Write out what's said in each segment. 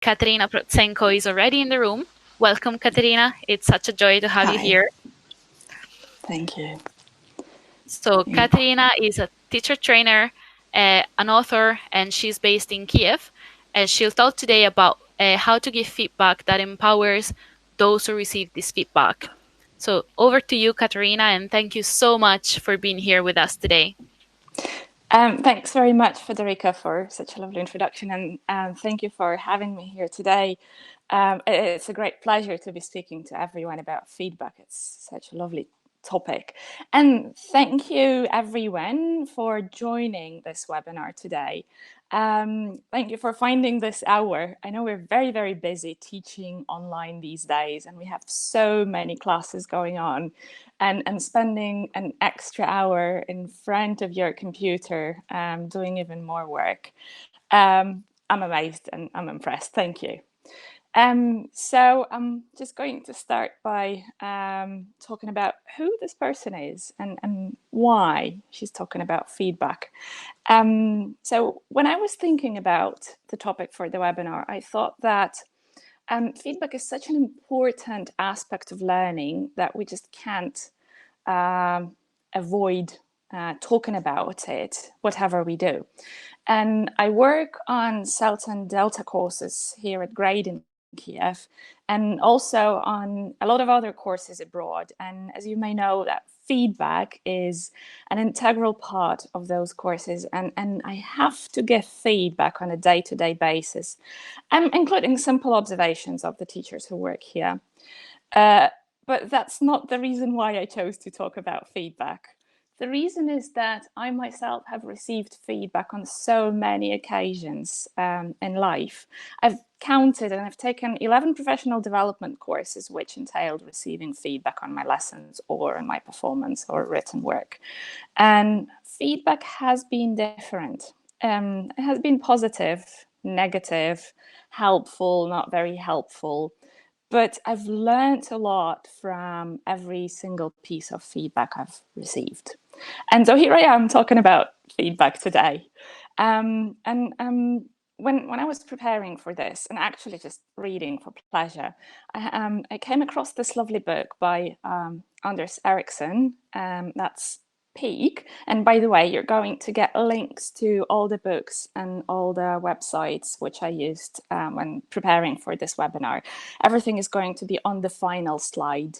Kateryna Protsenko is already in the room. Welcome, Kateryna. It's such a joy to have you Hi, here. thank you. So, Mm. Kateryna is a teacher trainer, an author, and she's based in Kiev. And she'll talk today about how to give feedback that empowers those who receive this feedback. So, over to you, Kateryna, and thank you so much for being here with us today. Thanks very much, Federica, for such a lovely introduction, and thank you for having me here today. It's a great pleasure to be speaking to everyone about feedback. It's such a lovely topic. And thank you, everyone, for joining this webinar today. Thank you for finding this hour. I know we're very, very busy teaching online these days, and we have so many classes going on. And spending an extra hour in front of your computer doing even more work. I'm amazed and I'm impressed. Thank you. So I'm just going to start by talking about who this person is and why she's talking about feedback. So when I was thinking about the topic for the webinar, I thought that feedback is such an important aspect of learning that we just can't avoid talking about it, whatever we do. And I work on Celta and Delta courses here at Grade in Kiev, and also on a lot of other courses abroad. And as you may know, that feedback is an integral part of those courses. And I have to give feedback on a day-to-day basis, including simple observations of the teachers who work here. But that's not the reason why I chose to talk about feedback. The reason is that I myself have received feedback on so many occasions in life. I've counted and I've taken 11 professional development courses, which entailed receiving feedback on my lessons or on my performance or written work. And feedback has been different. It has been positive, negative, helpful, not very helpful. But I've learned a lot from every single piece of feedback I've received. And so here I am talking about feedback today. When I was preparing for this and actually just reading for pleasure, I came across this lovely book by Anders Ericsson. That's Peak. And by the way, you're going to get links to all the books and all the websites which I used when preparing for this webinar. Everything is going to be on the final slide.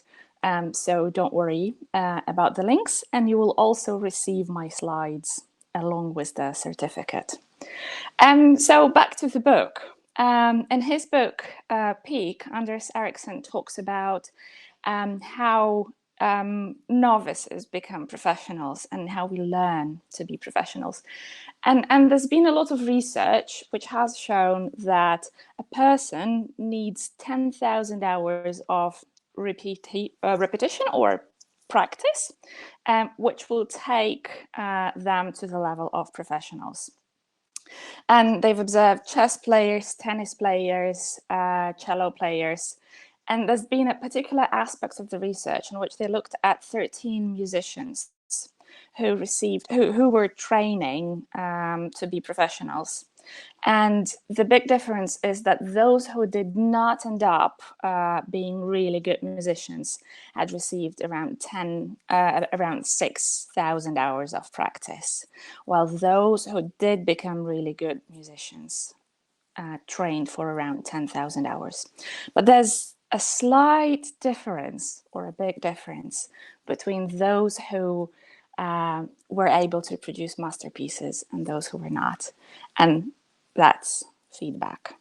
So don't worry about the links, and you will also receive my slides along with the certificate. So back to the book. In his book, Peak, Anders Ericsson talks about how novices become professionals and how we learn to be professionals. And there's been a lot of research which has shown that a person needs 10,000 hours of repetition or practice, which will take them to the level of professionals. And they've observed chess players, tennis players, cello players. And there's been a particular aspect of the research in which they looked at 13 musicians who were training to be professionals. And the big difference is that those who did not end up being really good musicians had received around 6,000 hours of practice, while those who did become really good musicians trained for around 10,000 hours. But there's a slight difference, or a big difference, between those who were able to produce masterpieces and those who were not. And that's feedback.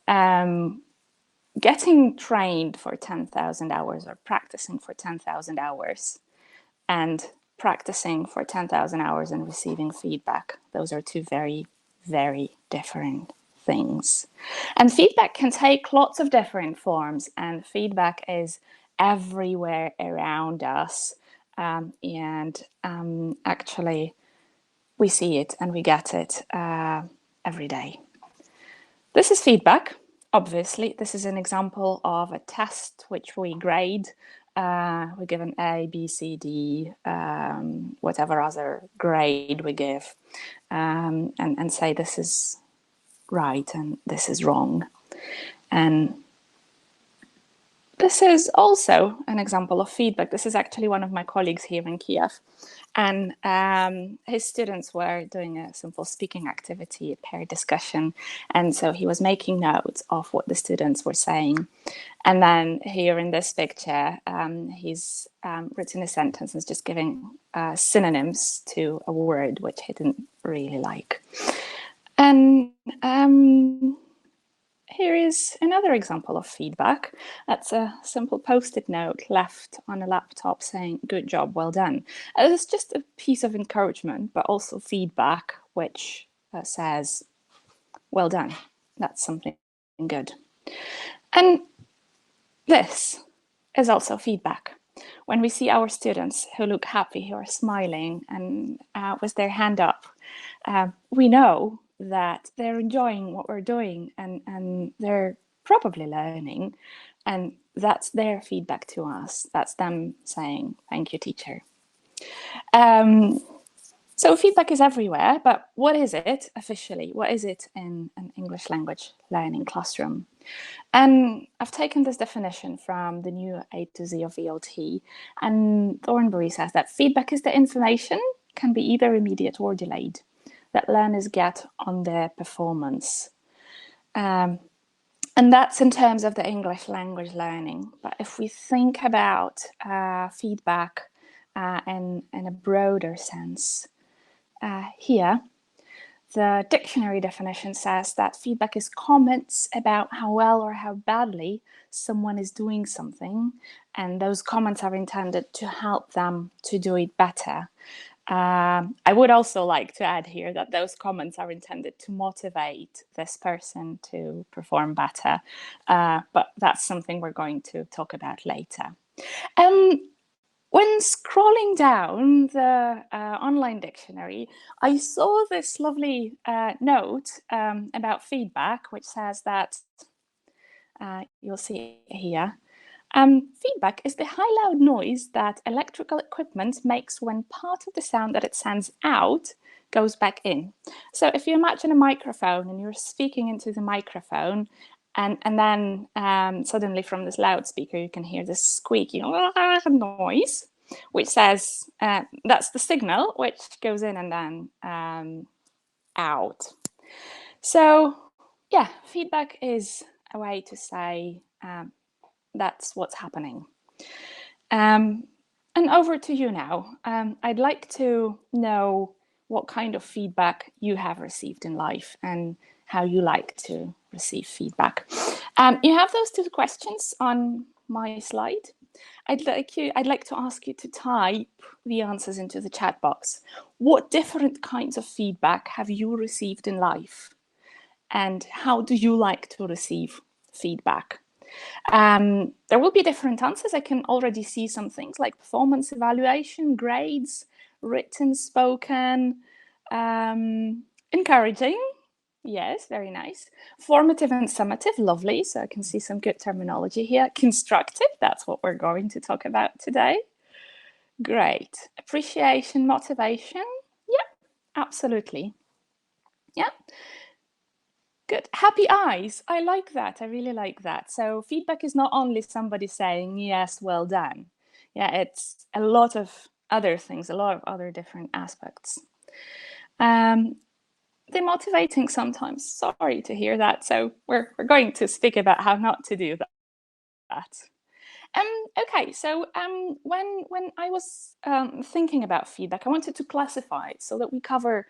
Getting trained for 10,000 hours or practicing for 10,000 hours and practicing for 10,000 hours and receiving feedback, those are two very, very different things. And feedback can take lots of different forms, and feedback is everywhere around us. Actually, we see it and we get it every day. This is feedback. Obviously, this is an example of a test which we grade. We give an A, B, C, D, whatever other grade we give, and say this is right and this is wrong. And this is also an example of feedback. This is actually one of my colleagues here in Kiev. And his students were doing a simple speaking activity, a pair discussion. And so he was making notes of what the students were saying. And then here in this picture, he's written a sentence and is just giving synonyms to a word which he didn't really like. And here is another example of feedback. That's a simple post-it note left on a laptop saying, "Good job, well done." It's just a piece of encouragement, but also feedback, which says, well done. That's something good. And this is also feedback. When we see our students who look happy, who are smiling and with their hand up, we know that they're enjoying what we're doing and they're probably learning. And that's their feedback to us. That's them saying, "Thank you, teacher." So feedback is everywhere, but what is it officially? What is it in an English language learning classroom? And I've taken this definition from the new A to Z of ELT, and Thornbury says that feedback is the information, can be either immediate or delayed, that learners get on their performance. And that's in terms of the English language learning. But if we think about feedback in a broader sense, here, the dictionary definition says that feedback is comments about how well or how badly someone is doing something, and those comments are intended to help them to do it better. I would also like to add here that those comments are intended to motivate this person to perform better, but that's something we're going to talk about later. When scrolling down the online dictionary, I saw this lovely note about feedback, which says that, you'll see it here, feedback is the high loud noise that electrical equipment makes when part of the sound that it sends out goes back in. So if you imagine a microphone and you're speaking into the microphone, and then suddenly from this loudspeaker you can hear this squeaky noise, which says that's the signal which goes in and then out. So yeah, feedback is a way to say that's what's happening. And over to you now. I'd like to know what kind of feedback you have received in life and how you like to receive feedback. You have those two questions on my slide. I'd like to ask you to type the answers into the chat box. What different kinds of feedback have you received in life? And how do you like to receive feedback? There will be different answers. I can already see some things like performance evaluation, grades, written, spoken, encouraging. Yes, very nice. Formative and summative, lovely. So I can see some good terminology here. Constructive, that's what we're going to talk about today. Great. Appreciation, motivation. Yeah, absolutely. Yeah. Good. Happy eyes. I like that. I really like that. So feedback is not only somebody saying, yes, well done. Yeah, it's a lot of other things, a lot of other different aspects. Demotivating sometimes. Sorry to hear that. So we're going to speak about how not to do that. Okay, so when I was thinking about feedback, I wanted to classify it so that we cover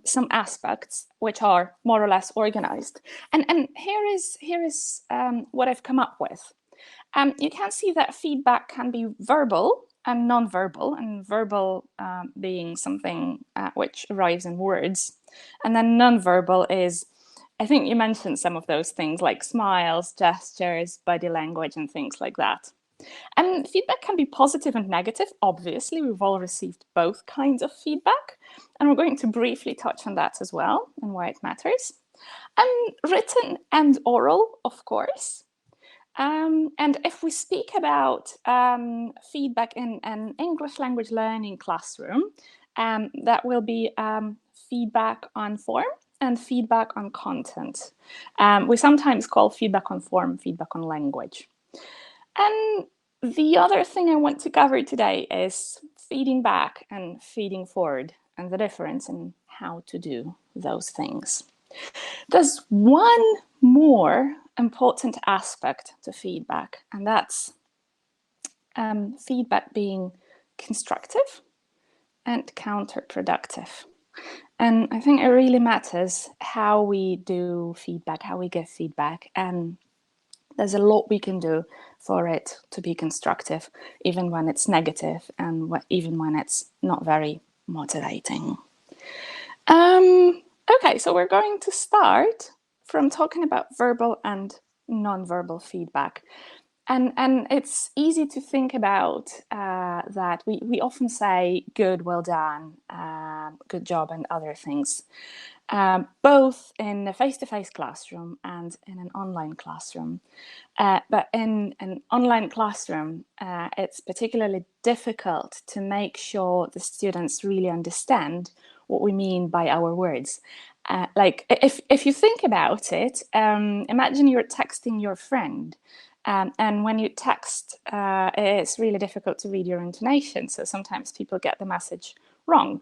some aspects which are more or less organized. And here is what I've come up with. You can see that feedback can be verbal and non-verbal, and verbal being something which arrives in words, and then non-verbal is, I think you mentioned some of those things like smiles, gestures, body language, and things like that. And feedback can be positive and negative. Obviously, we've all received both kinds of feedback, and we're going to briefly touch on that as well and why it matters. Written and oral, of course. And if we speak about feedback in an English language learning classroom, that will be feedback on form. and feedback on content. We sometimes call feedback on form feedback on language. And the other thing I want to cover today is feeding back and feeding forward and the difference in how to do those things. There's one more important aspect to feedback, and that's feedback being constructive and counterproductive. And I think it really matters how we do feedback, how we give feedback, and there's a lot we can do for it to be constructive, even when it's negative and even when it's not very motivating. Okay, so we're going to start from talking about verbal and non-verbal feedback. And it's easy to think about that. We often say good, well done, good job, and other things, both in a face-to-face classroom and in an online classroom. But in an online classroom, it's particularly difficult to make sure the students really understand what we mean by our words. Like if you think about it, imagine you're texting your friend. And when you text, it's really difficult to read your intonation. So sometimes people get the message wrong.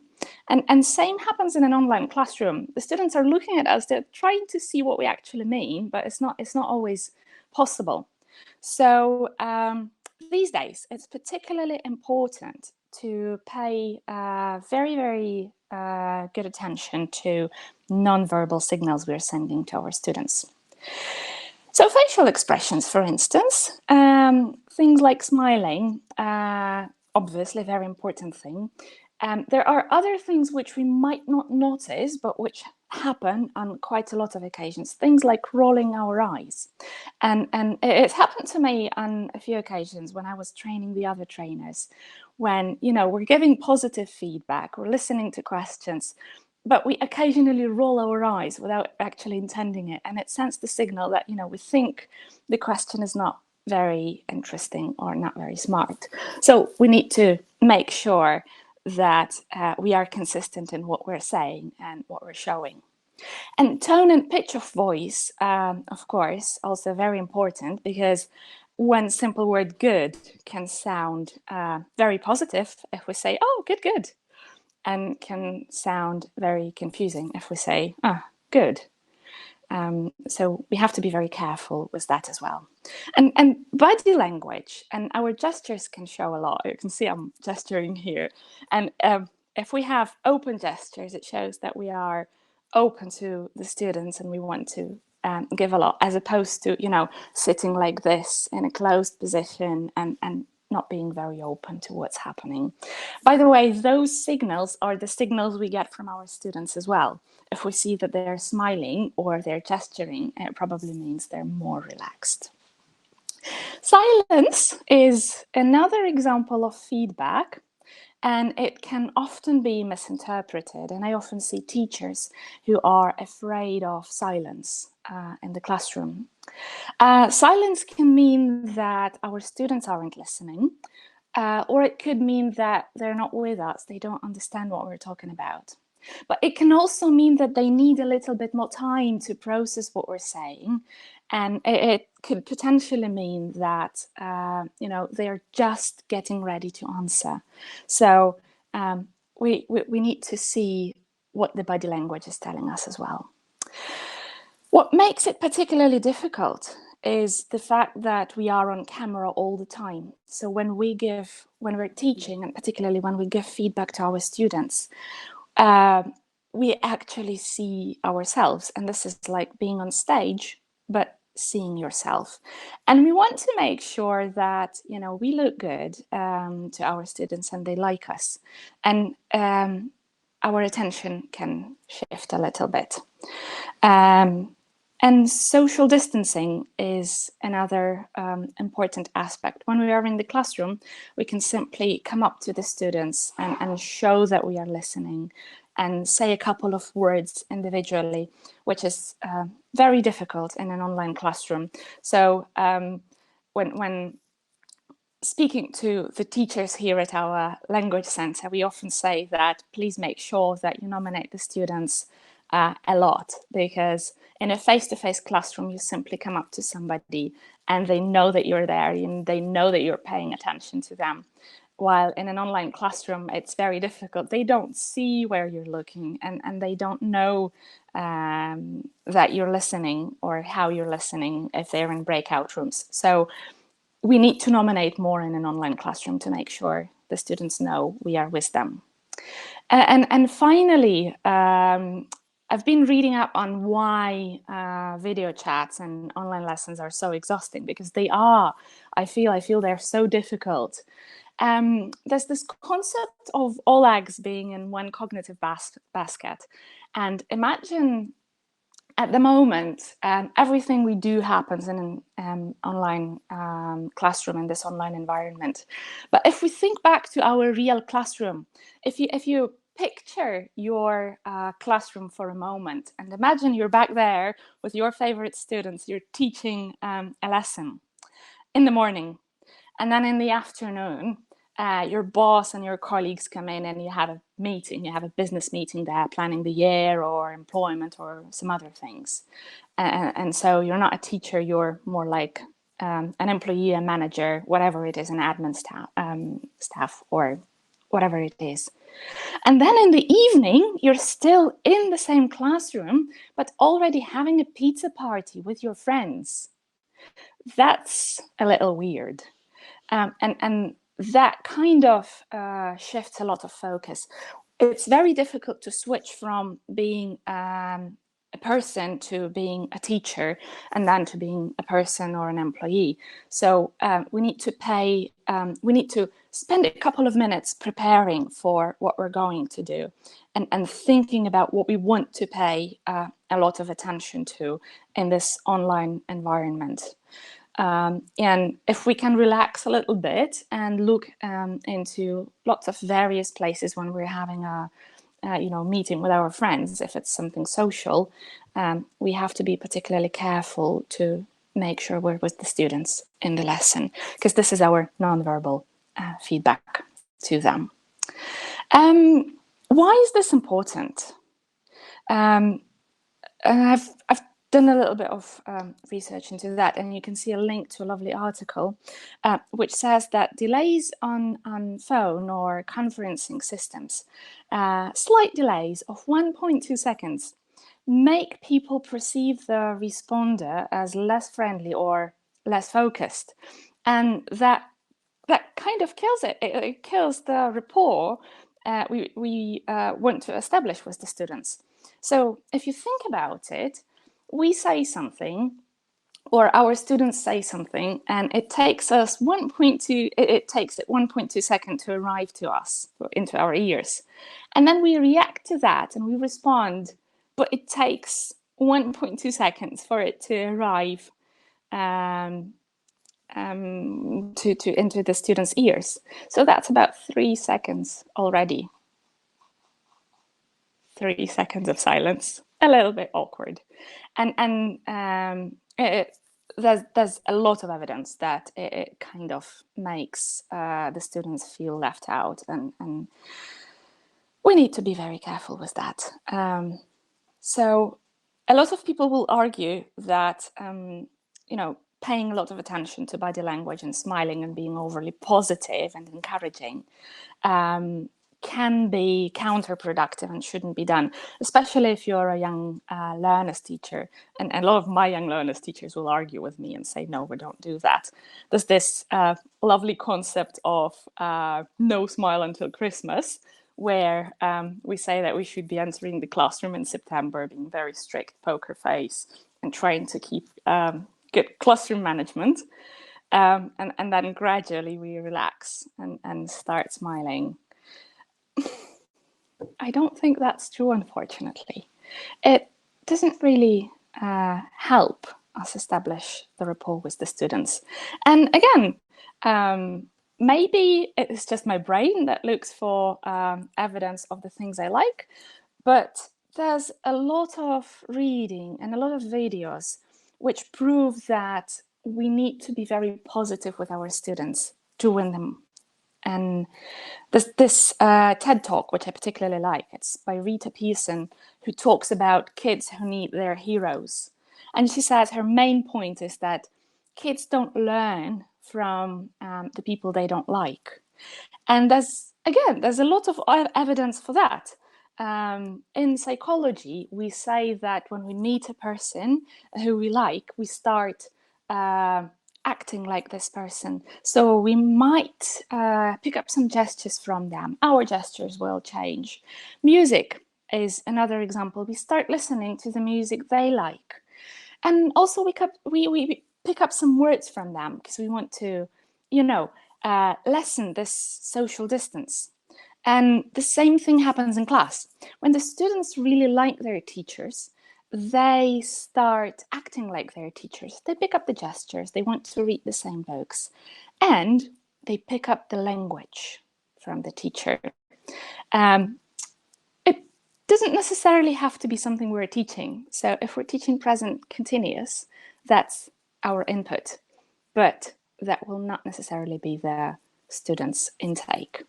And same happens in an online classroom. The students are looking at us, they're trying to see what we actually mean, but it's not always possible. So these days, it's particularly important to pay very, very good attention to non-verbal signals we're sending to our students. So facial expressions, for instance, things like smiling, obviously a very important thing. There are other things which we might not notice, but which happen on quite a lot of occasions. Things like rolling our eyes. And it's happened to me on a few occasions when I was training the other trainers, when, you know, we're giving positive feedback, we're listening to questions, but we occasionally roll our eyes without actually intending it. And it sends the signal that, you know, we think the question is not very interesting or not very smart. So we need to make sure that we are consistent in what we're saying and what we're showing. And tone and pitch of voice, of course, also very important, because one simple word good can sound very positive if we say, oh, good, good, and can sound very confusing if we say, ah, good. So we have to be very careful with that as well. And body language and our gestures can show a lot. You can see I'm gesturing here. And if we have open gestures, it shows that we are open to the students and we want to give a lot, as opposed to, you know, sitting like this in a closed position and not being very open to what's happening. By the way, those signals are the signals we get from our students as well. If we see that they're smiling or they're gesturing, it probably means they're more relaxed. Silence is another example of feedback, and it can often be misinterpreted. And I often see teachers who are afraid of silence in the classroom. Silence can mean that our students aren't listening, or it could mean that they're not with us, they don't understand what we're talking about. But it can also mean that they need a little bit more time to process what we're saying. And it could potentially mean that, you know, they're just getting ready to answer. So we need to see what the body language is telling us as well. What makes it particularly difficult is the fact that we are on camera all the time. So when we're teaching, and particularly when we give feedback to our students, we actually see ourselves. And this is like being on stage, but seeing yourself. And we want to make sure that, you know, we look good to our students and they like us. And our attention can shift a little bit. And social distancing is another important aspect. When we are in the classroom, we can simply come up to the students and show that we are listening and say a couple of words individually, which is very difficult in an online classroom. So when speaking to the teachers here at our language center, we often say that please make sure that you nominate the students a lot, because in a face-to-face classroom, you simply come up to somebody and they know that you're there and they know that you're paying attention to them. While in an online classroom, it's very difficult. They don't see where you're looking, and they don't know that you're listening or how you're listening if they're in breakout rooms. So we need to nominate more in an online classroom to make sure the students know we are with them. And finally, I've been reading up on why video chats and online lessons are so exhausting, because they are. I feel they're so difficult. There's this concept of all eggs being in one cognitive basket, and imagine at the moment, everything we do happens in an online classroom, in this online environment. But if we think back to our real classroom, if you picture your classroom for a moment and imagine you're back there with your favorite students, you're teaching a lesson in the morning, and then in the afternoon, your boss and your colleagues come in and you have a meeting, you have a business meeting there, planning the year or employment or some other things. And so you're not a teacher, you're more like an employee, a manager, whatever it is, an admin staff or whatever it is. And then in the evening, you're still in the same classroom, but already having a pizza party with your friends. That's a little weird. And that kind of shifts a lot of focus. It's very difficult to switch from being a person to being a teacher, and then to being a person or an employee. So we need to spend a couple of minutes preparing for what we're going to do, and thinking about what we want to pay a lot of attention to in this online environment. And if we can relax a little bit and look into lots of various places when we're having a meeting with our friends, if it's something social, we have to be particularly careful to make sure we're with the students in the lesson, because this is our nonverbal feedback to them. Why is this important? I've done a little bit of research into that, and you can see a link to a lovely article which says that delays on phone or conferencing systems, slight delays of 1.2 seconds, make people perceive the responder as less friendly or less focused, and that kind of kills it. It kills the rapport we want to establish with the students. So if you think about it, we say something, or our students say something, and it takes us 1.2. It takes it 1.2 seconds to arrive to us, into our ears, and then we react to that and we respond, but it takes 1.2 seconds for it to arrive to into the students' ears. So that's about 3 seconds already. 3 seconds of silence, a little bit awkward, and there's a lot of evidence that it kind of makes the students feel left out, and we need to be very careful with that. So a lot of people will argue that paying a lot of attention to body language and smiling and being overly positive and encouraging can be counterproductive and shouldn't be done, especially if you're a young learners teacher. And a lot of my young learners teachers will argue with me and say, no, we don't do that. There's this lovely concept of no smile until Christmas, where we say that we should be entering the classroom in September, being very strict, poker face, and trying to keep good classroom management. And then gradually we relax and start smiling. I don't think that's true, unfortunately. It doesn't really help us establish the rapport with the students. And again, maybe it's just my brain that looks for evidence of the things I like, but there's a lot of reading and a lot of videos which prove that we need to be very positive with our students to win them And this TED Talk, which I particularly like, it's by Rita Pearson, who talks about kids who need their heroes. And she says her main point is that kids don't learn from the people they don't like. And there's a lot of evidence for that. In psychology, we say that when we meet a person who we like, we start uh, acting like this person. So we might pick up some gestures from them. Our gestures will change. Music is another example. We start listening to the music they like. And also we pick up some words from them because we want to, lessen this social distance. And the same thing happens in class. When the students really like their teachers, they start acting like their teachers. They pick up the gestures, they want to read the same books, and they pick up the language from the teacher. It doesn't necessarily have to be something we're teaching. So if we're teaching present continuous, that's our input, but that will not necessarily be the student's intake.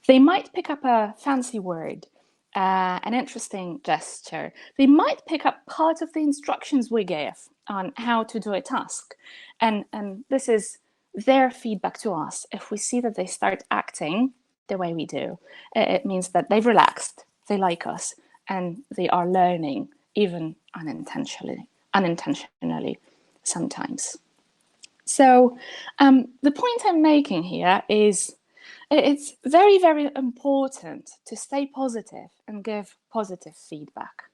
They might pick up a fancy word, an interesting gesture. They might pick up part of the instructions we gave on how to do a task. And this is their feedback to us. If we see that they start acting the way we do, it means that they've relaxed, they like us, and they are learning, even unintentionally sometimes. So the point I'm making here is it's very, very important to stay positive and give positive feedback.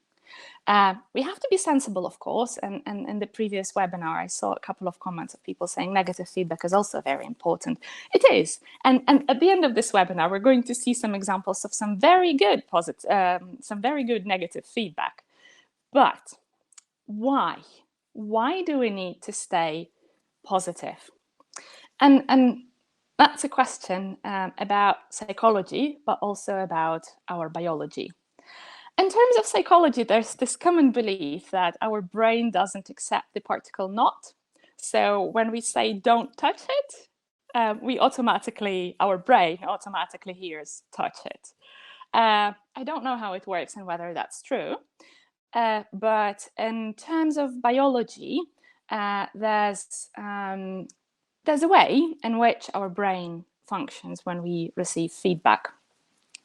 We have to be sensible, of course, and in the previous webinar, I saw a couple of comments of people saying negative feedback is also very important. It is, and at the end of this webinar, we're going to see some examples of some very good some very good negative feedback. But why? Why do we need to stay positive? And that's a question about psychology, but also about our biology. In terms of psychology, there's this common belief that our brain doesn't accept the particle not. So when we say don't touch it, our brain automatically hears touch it. I don't know how it works and whether that's true. But in terms of biology, there's a way in which our brain functions when we receive feedback.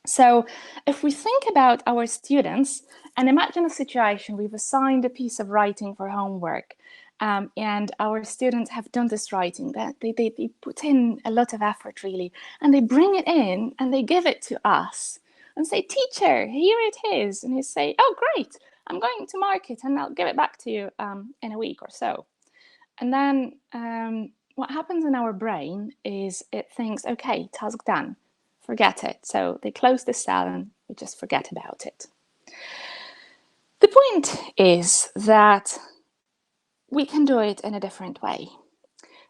So if we think about our students and imagine a situation, we've assigned a piece of writing for homework, and our students have done this writing, that they put in a lot of effort really, and they bring it in and they give it to us and say, teacher, here it is. And you say, oh, great, I'm going to mark it and I'll give it back to you in a week or so. And then what happens in our brain is it thinks, okay, task done, forget it. So they close the cell and we just forget about it. The point is that we can do it in a different way.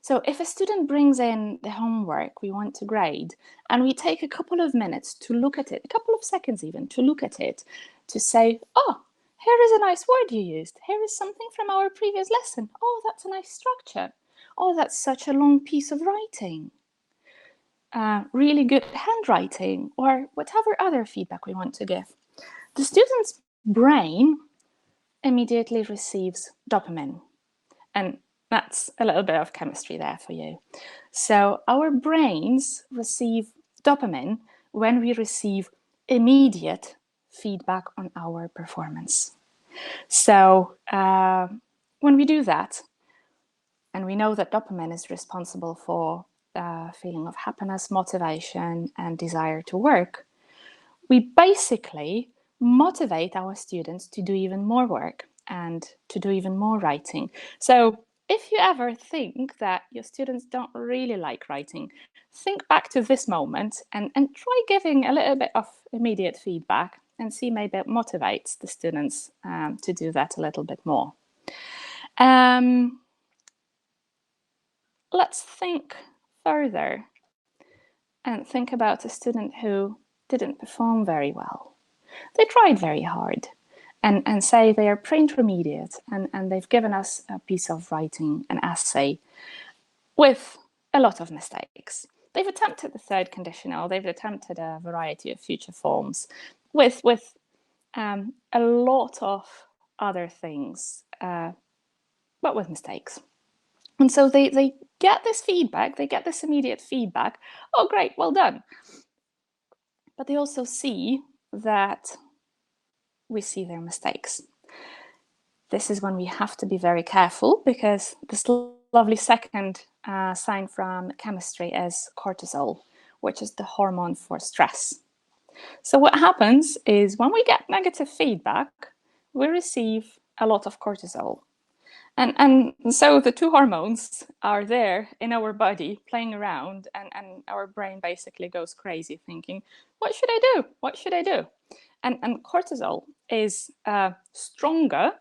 So if a student brings in the homework we want to grade, and we take a couple of minutes to look at it, a couple of seconds even, to look at it, to say, oh, here is a nice word you used. Here is something from our previous lesson. Oh, that's a nice structure. Oh, that's such a long piece of writing. Really good handwriting, or whatever other feedback we want to give. The student's brain immediately receives dopamine. And that's a little bit of chemistry there for you. So our brains receive dopamine when we receive immediate feedback on our performance. So when we do that, and we know that dopamine is responsible for feeling of happiness, motivation, and desire to work, we basically motivate our students to do even more work and to do even more writing. So if you ever think that your students don't really like writing, think back to this moment and try giving a little bit of immediate feedback and see maybe it motivates the students to do that a little bit more. Let's think further and think about a student who didn't perform very well. They tried very hard and say they are pre-intermediate and they've given us a piece of writing, an essay, with a lot of mistakes. they've attempted the third conditional, they've attempted a variety of future forms with a lot of other things, but with mistakes. And so they get this feedback, they get this immediate feedback. Oh, great, well done. But they also see that we see their mistakes. This is when we have to be very careful, because this lovely second sign from chemistry is cortisol, which is the hormone for stress. So what happens is when we get negative feedback, we receive a lot of cortisol. And so the two hormones are there in our body playing around, and our brain basically goes crazy thinking, what should I do? What should I do? And cortisol is stronger,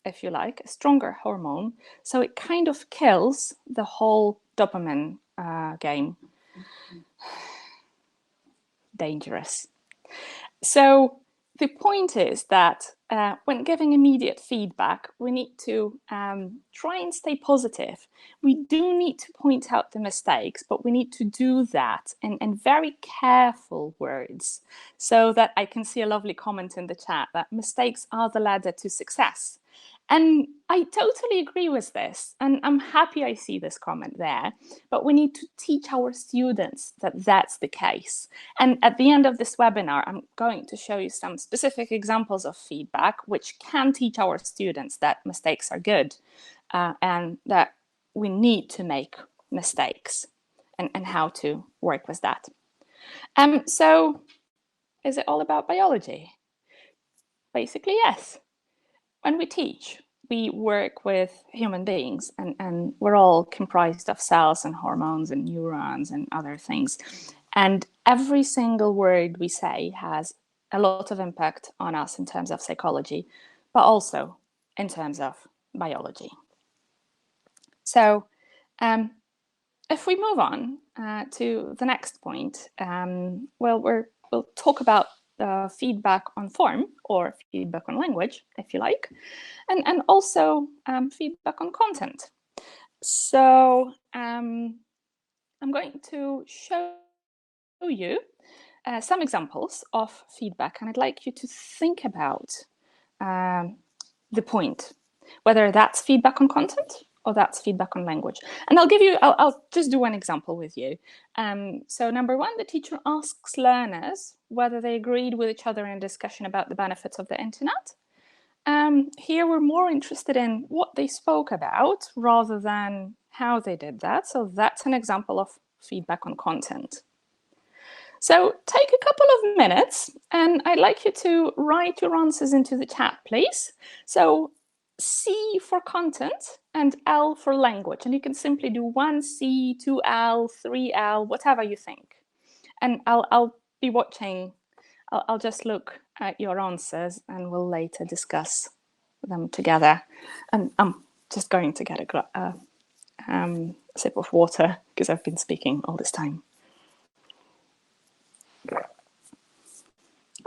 if you like, a stronger hormone. So it kind of kills the whole dopamine game. Dangerous. So the point is that when giving immediate feedback, we need to try and stay positive. We do need to point out the mistakes, but we need to do that in very careful words, so that I can see a lovely comment in the chat that mistakes are the ladder to success. And I totally agree with this, and I'm happy I see this comment there. But we need to teach our students that that's the case. And at the end of this webinar, I'm going to show you some specific examples of feedback which can teach our students that mistakes are good, and that we need to make mistakes, and how to work with that. So is it all about biology? Basically, yes. When we teach, we work with human beings, and we're all comprised of cells and hormones and neurons and other things. And every single word we say has a lot of impact on us in terms of psychology, but also in terms of biology. So if we move on to the next point, we'll talk about feedback on form, or feedback on language, if you like, and also feedback on content. So I'm going to show you some examples of feedback, and I'd like you to think about the point, whether that's feedback on content or that's feedback on language. And I'll just do one example with you. So number one, the teacher asks learners whether they agreed with each other in a discussion about the benefits of the internet. Here we're more interested in what they spoke about rather than how they did that. So that's an example of feedback on content. So take a couple of minutes, and I'd like you to write your answers into the chat, please. So C for content and L for language. And you can simply do 1C, 2L, 3L, whatever you think. And I'll be watching. I'll just look at your answers, and we'll later discuss them together. And I'm just going to get a sip of water because I've been speaking all this time.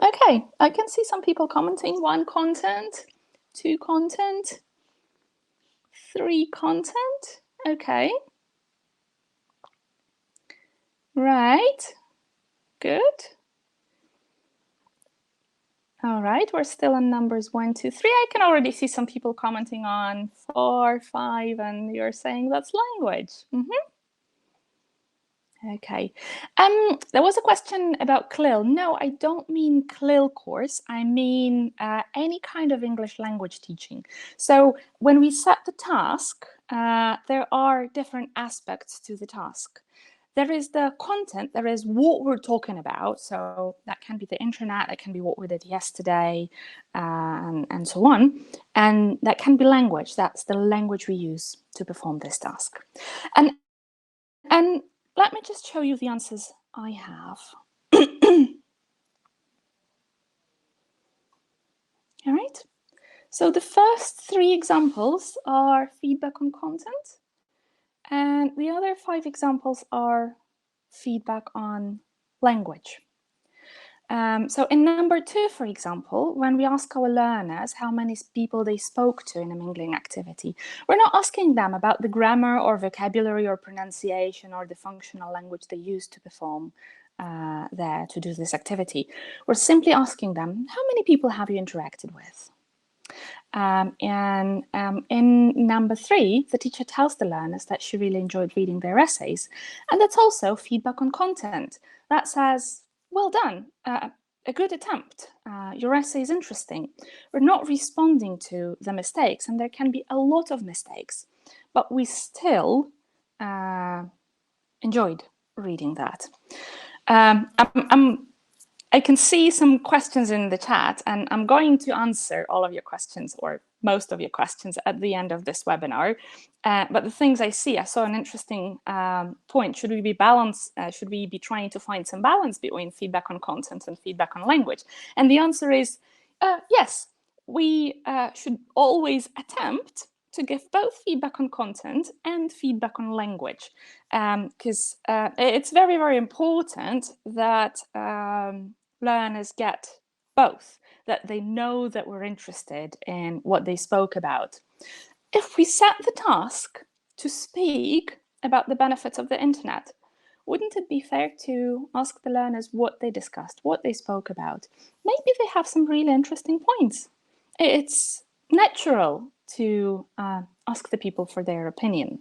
Okay, I can see some people commenting. 1 content, 2 content, 3 content. Okay. Right. Good. All right, we're still on numbers 1, 2, 3. I can already see some people commenting on 4, 5, and you're saying that's language. Okay. There was a question about CLIL. No, I don't mean CLIL course. I mean any kind of English language teaching. So when we set the task, there are different aspects to the task. There is the content, there is what we're talking about. So that can be the internet, that can be what we did yesterday, and so on. And that can be language. That's the language we use to perform this task. And let me just show you the answers I have. All right. So the first 3 examples are feedback on content, and the other 5 examples are feedback on language. So in number 2, for example, when we ask our learners how many people they spoke to in a mingling activity, we're not asking them about the grammar or vocabulary or pronunciation or the functional language they used to perform there to do this activity. We're simply asking them, how many people have you interacted with? And in number 3, the teacher tells the learners that she really enjoyed reading their essays. And that's also feedback on content. That says, well done, a good attempt. Your essay is interesting. We're not responding to the mistakes, and there can be a lot of mistakes, but we still enjoyed reading that. I can see some questions in the chat, and I'm going to answer all of your questions, or most of your questions, at the end of this webinar. But the things I see, I saw an interesting point. Should we be balanced? Should we be trying to find some balance between feedback on content and feedback on language? And the answer is yes. We should always attempt to give both feedback on content and feedback on language, because it's very, very important that learners get both, that they know that we're interested in what they spoke about. If we set the task to speak about the benefits of the internet, wouldn't it be fair to ask the learners what they discussed, what they spoke about? Maybe they have some really interesting points. It's natural to ask the people for their opinion.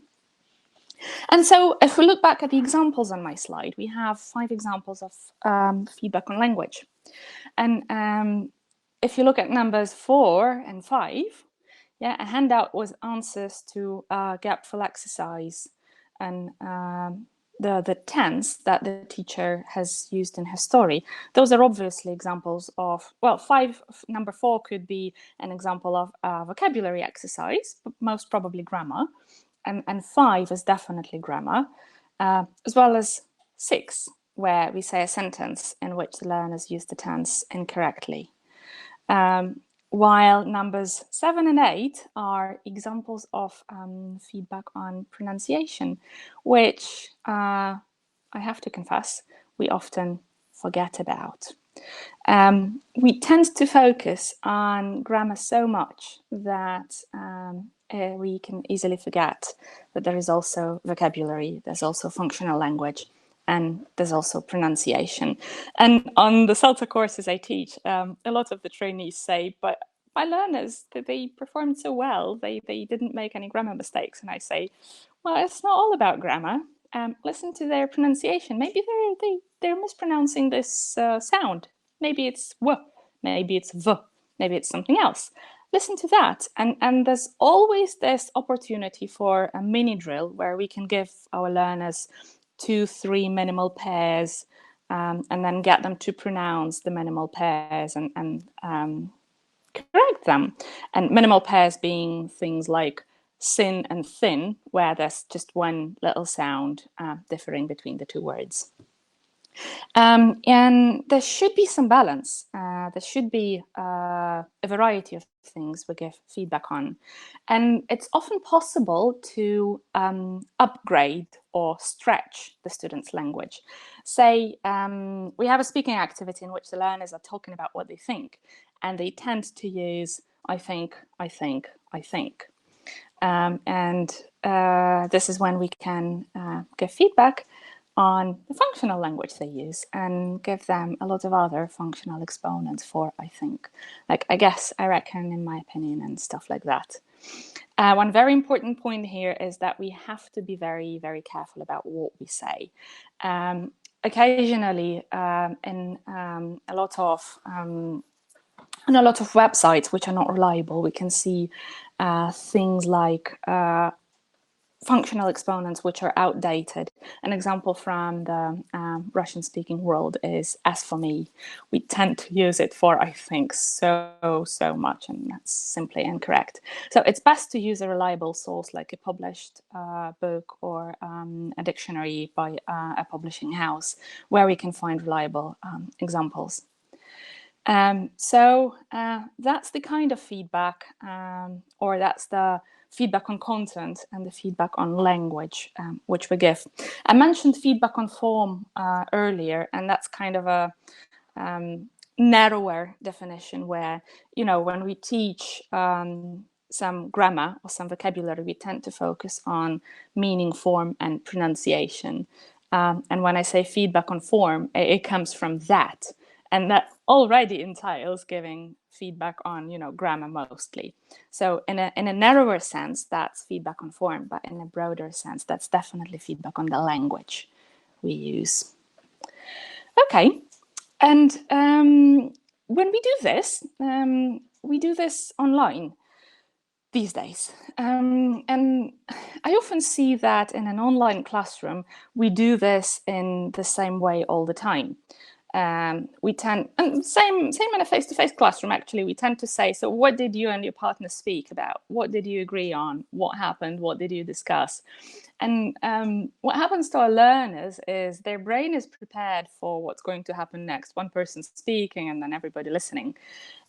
And so if we look back at the examples on my slide, we have 5 examples of feedback on language. And if you look at numbers 4 and 5, yeah, a handout was answers to gapful exercise and the tense that the teacher has used in her story. Those are obviously examples of, well, number 4 could be an example of vocabulary exercise, but most probably grammar. And 5 is definitely grammar, as well as 6, where we say a sentence in which the learners use the tense incorrectly. While numbers 7 and 8 are examples of feedback on pronunciation, which I have to confess, we often forget about. We tend to focus on grammar so much that we can easily forget that there is also vocabulary, there's also functional language, and there's also pronunciation. And on the CELTA courses I teach, a lot of the trainees say, but my learners, they performed so well, they didn't make any grammar mistakes. And I say, well, it's not all about grammar. Listen to their pronunciation. Maybe they're mispronouncing this sound. Maybe it's w, maybe it's v, maybe it's something else. Listen to that. And there's always this opportunity for a mini drill where we can give our learners 2, 3 minimal pairs, and then get them to pronounce the minimal pairs and correct them. And minimal pairs being things like sin and thin, where there's just one little sound differing between the 2 words. And there should be some balance. There should be a variety of things we give feedback on. And it's often possible to upgrade or stretch the student's language. Say, we have a speaking activity in which the learners are talking about what they think, and they tend to use I think, I think, I think. And this is when we can give feedback on the functional language they use and give them a lot of other functional exponents for I think, like I guess, I reckon, in my opinion, and stuff like that. One very important point here is that we have to be very, very careful about what we say. Occasionally, in a lot of websites which are not reliable, we can see things like functional exponents which are outdated. An example from the Russian-speaking world is "as for me." We tend to use it for "I think" so much, and that's simply incorrect. So it's best to use a reliable source like a published book or a dictionary by a publishing house, where we can find reliable examples. So that's the kind of feedback, or that's the feedback on content and the feedback on language which we give. I mentioned feedback on form earlier, and that's kind of a narrower definition where, when we teach some grammar or some vocabulary, we tend to focus on meaning, form, and pronunciation. And when I say feedback on form, it comes from that. And that already entails giving feedback on, grammar mostly. So in a narrower sense, that's feedback on form, but in a broader sense, that's definitely feedback on the language we use. Okay, and when we do this online these days. And I often see that in an online classroom, we do this in the same way all the time. We tend, and same in a face-to-face classroom, actually, we tend to say, so what did you and your partner speak about? What did you agree on? What happened? What did you discuss? And what happens to our learners is their brain is prepared for what's going to happen next. One person speaking and then everybody listening.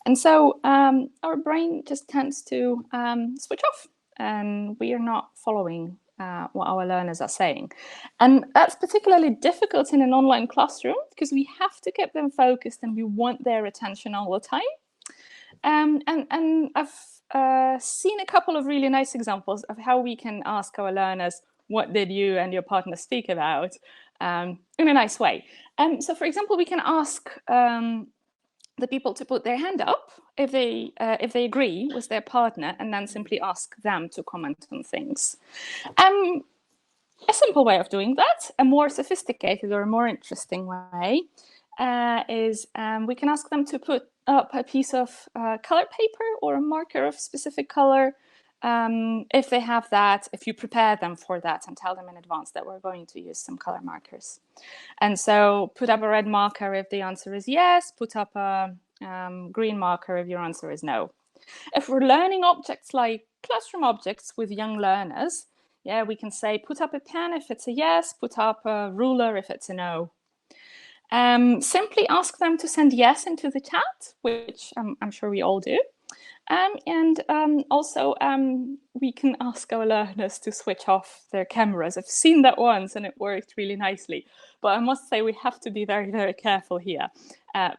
And so our brain just tends to switch off, and we are not following what our learners are saying. And that's particularly difficult in an online classroom because we have to keep them focused and we want their attention all the time. And I've seen a couple of really nice examples of how we can ask our learners, what did you and your partner speak about, in a nice way. So, for example, we can ask the people to put their hand up if they agree with their partner, and then simply ask them to comment on things. A simple way of doing that, a more sophisticated or a more interesting way, is we can ask them to put up a piece of color paper or a marker of specific color. If they have that, if you prepare them for that and tell them in advance that we're going to use some color markers. And so put up a red marker if the answer is yes, put up a green marker if your answer is no. If we're learning objects like classroom objects with young learners, yeah, we can say put up a pen if it's a yes, put up a ruler if it's a no. Simply ask them to send yes into the chat, which I'm sure we all do. And also, we can ask our learners to switch off their cameras. I've seen that once and it worked really nicely. But I must say we have to be very, very careful here,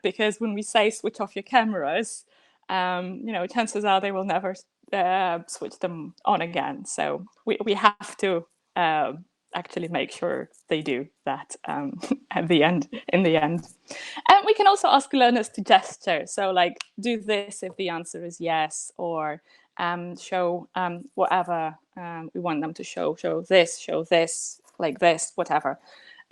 because when we say switch off your cameras, chances are they will never switch them on again. So we have to actually make sure they do that in the end. And we can also ask learners to gesture. So like, do this if the answer is yes, or show whatever we want them to show this, like this, whatever.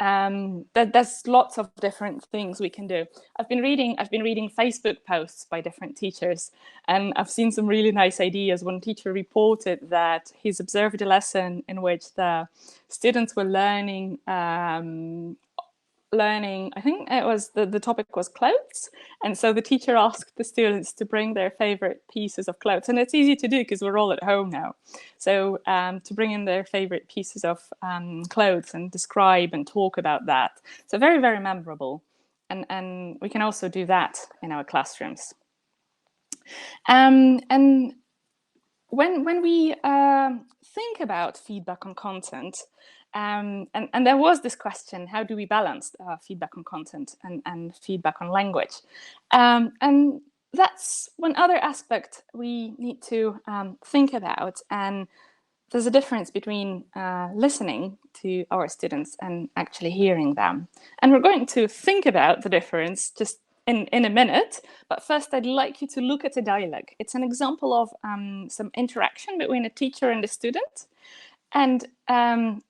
There's lots of different things we can do. I've been reading Facebook posts by different teachers, and I've seen some really nice ideas. One teacher reported that he's observed a lesson in which the students were learning, I think it was the topic was clothes, and so the teacher asked the students to bring their favorite pieces of clothes, and it's easy to do because we're all at home now. So to bring in their favorite pieces of clothes and describe and talk about that. So very, very memorable, and we can also do that in our classrooms. And when we think about feedback on content, and there was this question, how do we balance feedback on content and feedback on language? And that's one other aspect we need to think about. And there's a difference between listening to our students and actually hearing them. And we're going to think about the difference just in a minute, but first I'd like you to look at a dialogue. It's an example of some interaction between a teacher and a student. And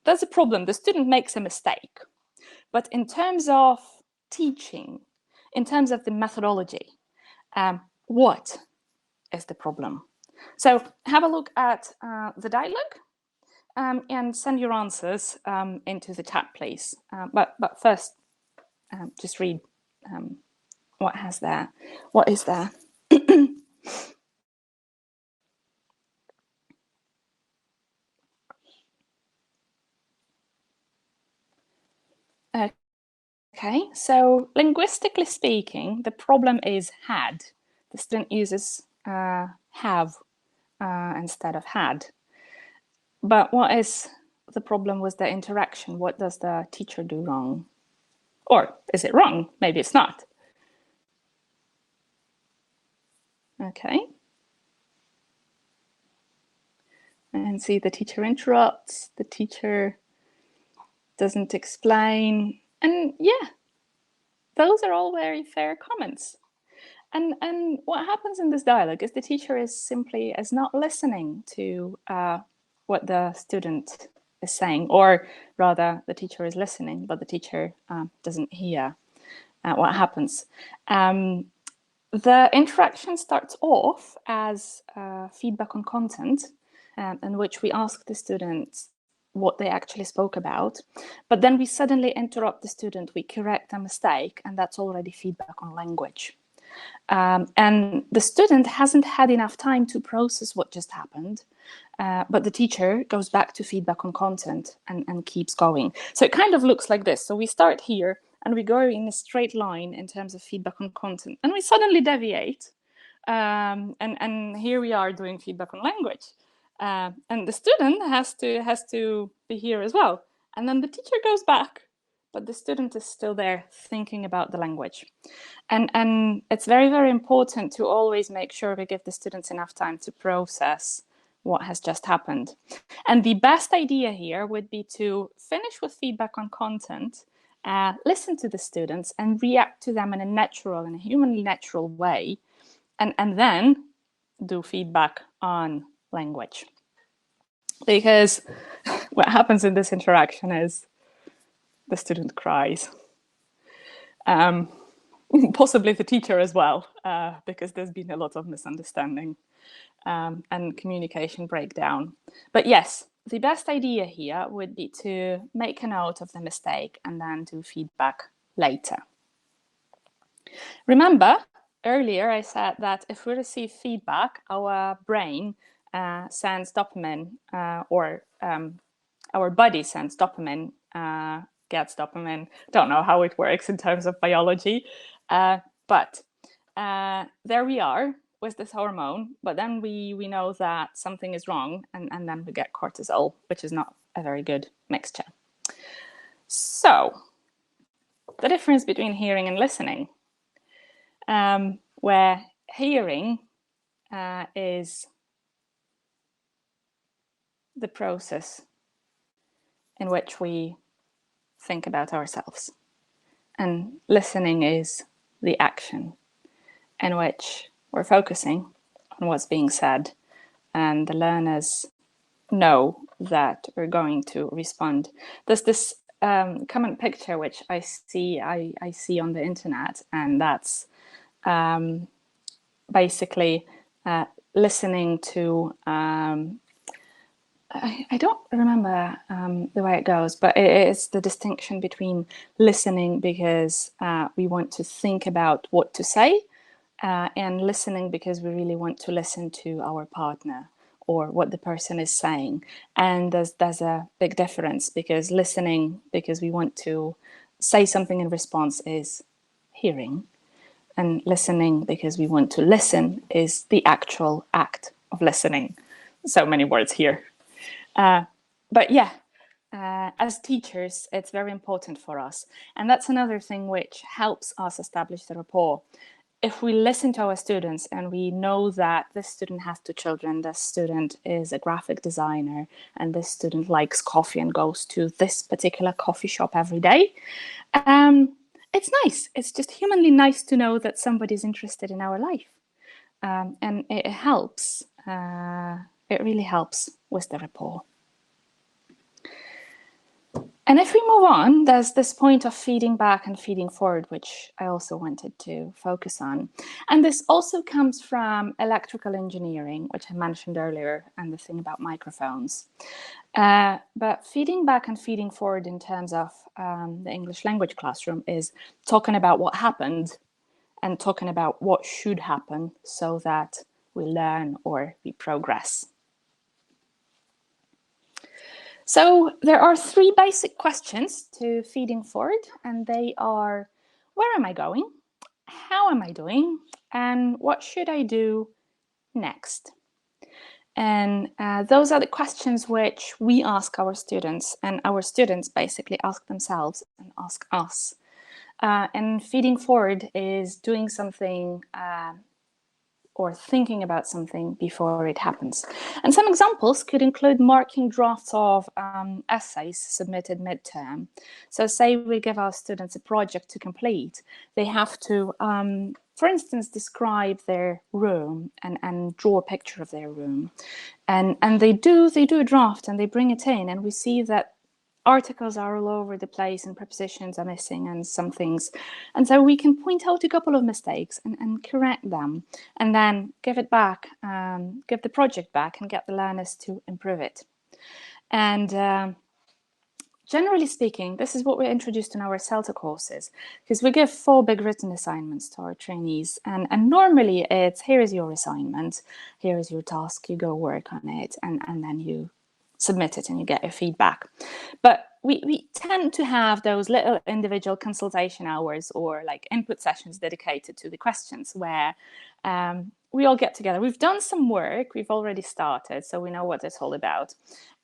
there's a problem. The student makes a mistake. But in terms of teaching, in terms of the methodology, what is the problem? So have a look at the dialogue and send your answers into the chat, please. But first, just read what is there. Okay, so linguistically speaking, the problem is had. The student uses have instead of had. But what is the problem with the interaction? What does the teacher do wrong? Or is it wrong? Maybe it's not. Okay. And see, the teacher interrupts, the teacher doesn't explain. And yeah, those are all very fair comments. And what happens in this dialogue is the teacher is not listening to what the student is saying, or rather, the teacher is listening, but the teacher doesn't hear what happens. The interaction starts off as feedback on content, in which we ask the students what they actually spoke about, but then we suddenly interrupt the student, we correct a mistake, and that's already feedback on language. And the student hasn't had enough time to process what just happened, but the teacher goes back to feedback on content and keeps going. So it kind of looks like this. So we start here and we go in a straight line in terms of feedback on content, and we suddenly deviate. And here we are doing feedback on language. And the student has to be here as well. And then the teacher goes back, but the student is still there thinking about the language. And it's very, very important to always make sure we give the students enough time to process what has just happened. And the best idea here would be to finish with feedback on content, listen to the students and react to them in a natural and a humanly natural way, and then do feedback on language. Because what happens in this interaction is the student cries. Possibly the teacher as well, because there's been a lot of misunderstanding and communication breakdown. But yes, the best idea here would be to make a note of the mistake and then do feedback later. Remember, earlier I said that if we receive feedback, our brain sends dopamine, or our body sends dopamine, gets dopamine. Don't know how it works in terms of biology, but there we are with this hormone. But then we know that something is wrong, and then we get cortisol, which is not a very good mixture. So the difference between hearing and listening, where hearing is the process in which we think about ourselves, and listening is the action in which we're focusing on what's being said, and the learners know that we're going to respond. There's this common picture which I see on the internet, and that's basically listening to. I don't remember the way it goes, but it's the distinction between listening because we want to think about what to say, and listening because we really want to listen to our partner or what the person is saying. And there's a big difference, because listening because we want to say something in response is hearing, and listening because we want to listen is the actual act of listening. So many words here. But yeah, as teachers, it's very important for us. And that's another thing which helps us establish the rapport. If we listen to our students and we know that this student has two children, this student is a graphic designer, and this student likes coffee and goes to this particular coffee shop every day, it's nice. It's just humanly nice to know that somebody's interested in our life. And it helps. It really helps with the rapport. And if we move on, there's this point of feeding back and feeding forward, which I also wanted to focus on. And this also comes from electrical engineering, which I mentioned earlier, and the thing about microphones. But feeding back and feeding forward in terms of the English language classroom is talking about what happened and talking about what should happen so that we learn or we progress. So there are three basic questions to feeding forward, and they are: where am I going? How am I doing? And what should I do next? And those are the questions which we ask our students, and our students basically ask themselves and ask us. And feeding forward is doing something or thinking about something before it happens. And some examples could include marking drafts of essays submitted midterm. So say we give our students a project to complete, they have to, for instance, describe their room and draw a picture of their room. And they do a draft and they bring it in, and we see that articles are all over the place and prepositions are missing and some things. And so we can point out a couple of mistakes and correct them, and then give it back, give the project back and get the learners to improve it. And generally speaking, this is what we introduced in our CELTA courses, because we give 4 big written assignments to our trainees. And normally it's, here is your assignment, here is your task, you go work on it, and then you submit it and you get your feedback. But we tend to have those little individual consultation hours or like input sessions dedicated to the questions where we all get together. We've done some work, we've already started, so we know what it's all about.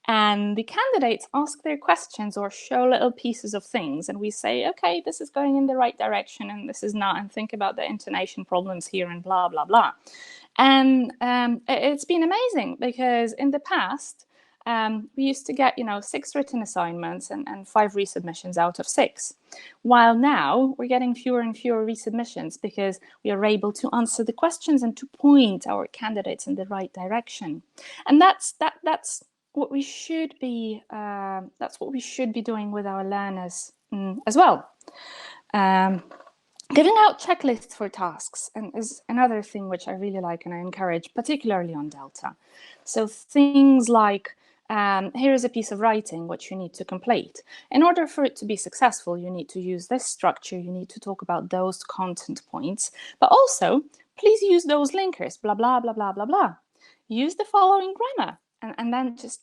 And the candidates ask their questions or show little pieces of things, and we say, okay, this is going in the right direction and this is not, and think about the intonation problems here and blah, blah, blah. And it's been amazing, because in the past, we used to get, 6 written assignments and 5 resubmissions out of 6. While now we're getting fewer and fewer resubmissions, because we are able to answer the questions and to point our candidates in the right direction. And that's what we should be. That's what we should be doing with our learners as well. Giving out checklists for tasks is another thing which I really like and I encourage, particularly on Delta. So things like, here is a piece of writing which you need to complete. In order for it to be successful, you need to use this structure, you need to talk about those content points, but also please use those linkers, blah, blah, blah, blah, blah, blah. Use the following grammar, and then just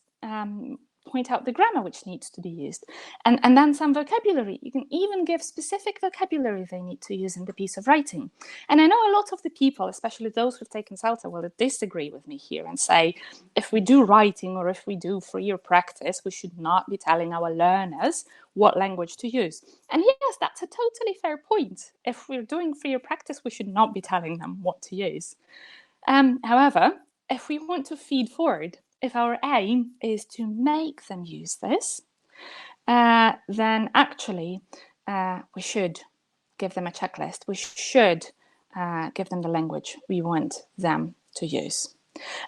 point out the grammar which needs to be used, and then some vocabulary. You can even give specific vocabulary they need to use in the piece of writing. And I know a lot of the people, especially those who've taken CELTA, will disagree with me here and say, if we do writing or if we do freer practice, we should not be telling our learners what language to use. And yes, that's a totally fair point. If we're doing freer practice, we should not be telling them what to use. However, if we want to feed forward, if our aim is to make them use this, then actually we should give them a checklist. We should give them the language we want them to use.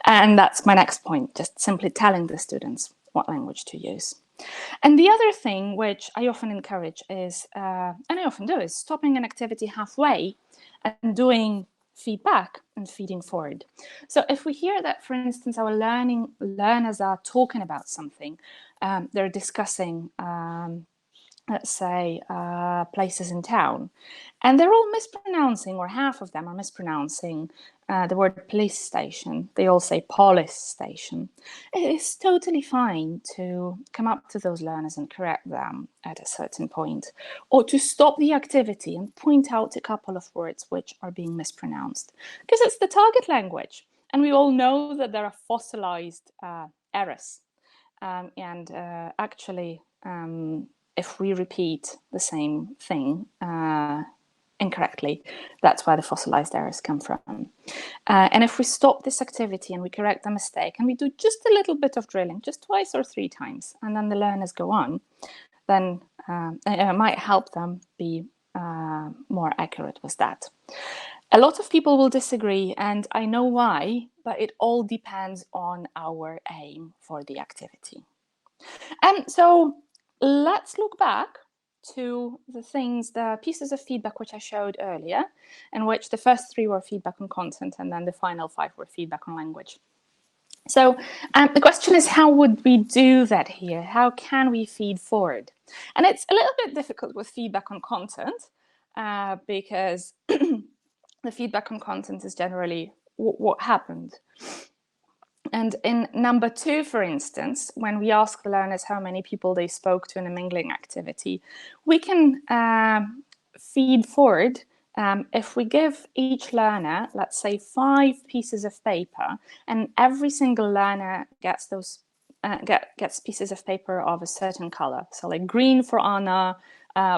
And that's my next point, just simply telling the students what language to use. And the other thing which I often encourage is, and I often do, is stopping an activity halfway and doing feedback and feeding forward. So if we hear that, for instance, our learners are talking about something, they're discussing, let's say, places in town, and they're all mispronouncing, or half of them are mispronouncing the word police station. They all say police station. It's totally fine to come up to those learners and correct them at a certain point, or to stop the activity and point out a couple of words which are being mispronounced, because it's the target language. And we all know that there are fossilized errors. And actually, if we repeat the same thing incorrectly, that's where the fossilized errors come from. And if we stop this activity and we correct the mistake, and we do just a little bit of drilling, just 2 or 3 times, and then the learners go on, then it might help them be more accurate with that. A lot of people will disagree, and I know why, but it all depends on our aim for the activity. And so let's look back to the pieces of feedback which I showed earlier, in which the first 3 were feedback on content, and then the final 5 were feedback on language. So the question is, how would we do that here? How can we feed forward? And it's a little bit difficult with feedback on content, because the feedback on content is generally what happened. And in number 2, for instance, when we ask the learners how many people they spoke to in a mingling activity, we can feed forward. If we give each learner, let's say, 5 pieces of paper, and every single learner gets those gets pieces of paper of a certain color. So like green for Anna,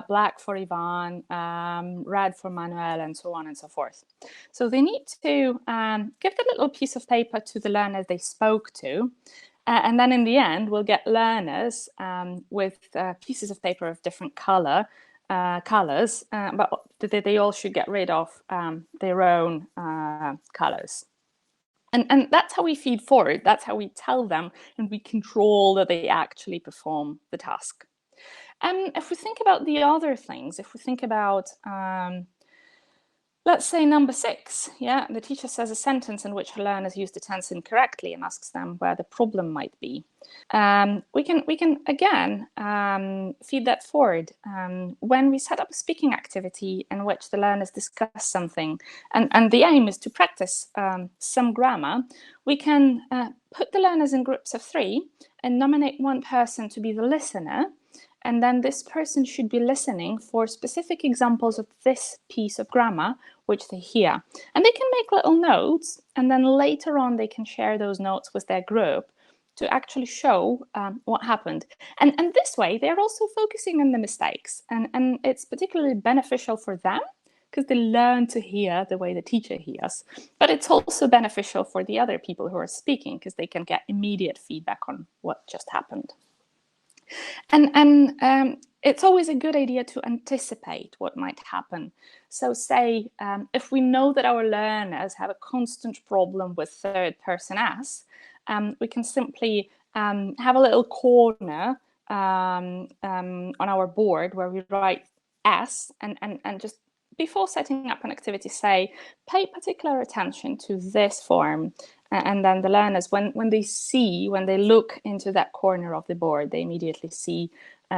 black for Ivan, red for Manuel, and so on and so forth. So they need to give the little piece of paper to the learners they spoke to. And then in the end, we'll get learners with pieces of paper of different colors, but they all should get rid of their own colors. And that's how we feed forward. That's how we tell them and we control that they actually perform the task. If we think about the other things, if we think about, let's say number 6, yeah, the teacher says a sentence in which her learners use the tense incorrectly and asks them where the problem might be. We can again feed that forward when we set up a speaking activity in which the learners discuss something, and the aim is to practice some grammar. We can put the learners in groups of 3 and nominate one person to be the listener, and then this person should be listening for specific examples of this piece of grammar which they hear, and they can make little notes, and then later on they can share those notes with their group to actually show what happened. And this way, they're also focusing on the mistakes. And it's particularly beneficial for them because they learn to hear the way the teacher hears. But it's also beneficial for the other people who are speaking because they can get immediate feedback on what just happened. And it's always a good idea to anticipate what might happen. So say, if we know that our learners have a constant problem with third person S, we can simply have a little corner on our board where we write S and just before setting up an activity say, pay particular attention to this form. And then the learners, when they look into that corner of the board, they immediately see,